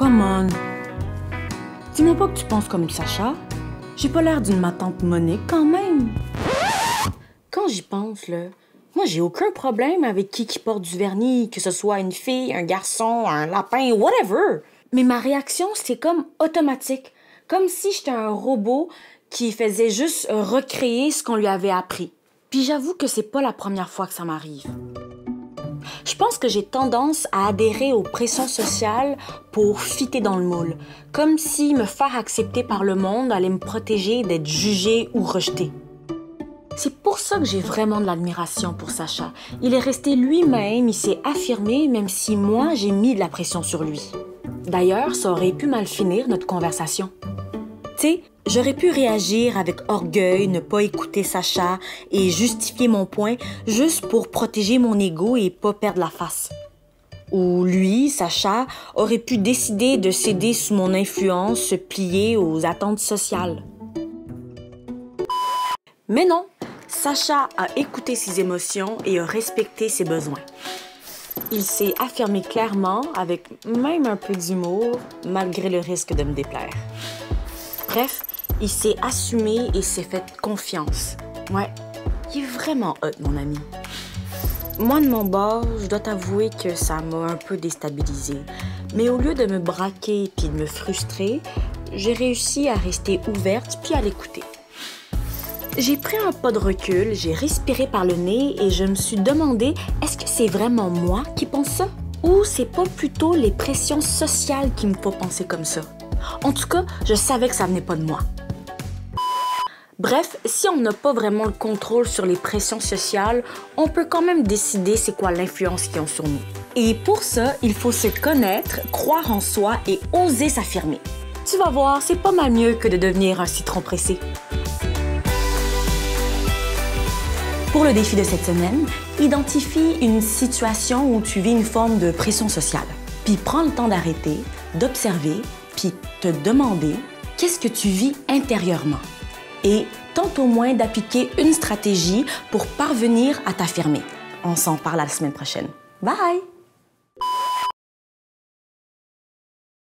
come on. Dis-moi pas que tu penses comme Sacha. J'ai pas l'air d'une ma tante Monique quand même. Quand j'y pense, là, moi j'ai aucun problème avec qui porte du vernis, que ce soit une fille, un garçon, un lapin, whatever. Mais ma réaction, c'est comme automatique. Comme si j'étais un robot qui faisait juste recréer ce qu'on lui avait appris. Puis j'avoue que c'est pas la première fois que ça m'arrive. Je pense que j'ai tendance à adhérer aux pressions sociales pour fitter dans le moule. Comme si me faire accepter par le monde allait me protéger d'être jugée ou rejetée. C'est pour ça que j'ai vraiment de l'admiration pour Sacha. Il est resté lui-même, il s'est affirmé, même si moi, j'ai mis de la pression sur lui. D'ailleurs, ça aurait pu mal finir, notre conversation. Tu sais, j'aurais pu réagir avec orgueil, ne pas écouter Sacha et justifier mon point juste pour protéger mon ego et pas perdre la face. Ou lui, Sacha, aurait pu décider de céder sous mon influence, se plier aux attentes sociales. Mais non, Sacha a écouté ses émotions et a respecté ses besoins. Il s'est affirmé clairement, avec même un peu d'humour, malgré le risque de me déplaire. Bref, il s'est assumé et s'est fait confiance. Ouais, il est vraiment hot, mon ami. Moi, de mon bord, je dois t'avouer que ça m'a un peu déstabilisée. Mais au lieu de me braquer puis de me frustrer, j'ai réussi à rester ouverte puis à l'écouter. J'ai pris un pas de recul, j'ai respiré par le nez et je me suis demandé, est-ce que c'est vraiment moi qui pense ça? Ou c'est pas plutôt les pressions sociales qui me font penser comme ça? En tout cas, je savais que ça venait pas de moi. Bref, si on n'a pas vraiment le contrôle sur les pressions sociales, on peut quand même décider c'est quoi l'influence qu'ils ont sur nous. Et pour ça, il faut se connaître, croire en soi et oser s'affirmer. Tu vas voir, c'est pas mal mieux que de devenir un citron pressé. Pour le défi de cette semaine, identifie une situation où tu vis une forme de pression sociale. Puis prends le temps d'arrêter, d'observer, puis te demander qu'est-ce que tu vis intérieurement. Et tente au moins d'appliquer une stratégie pour parvenir à t'affirmer. On s'en parle la semaine prochaine. Bye!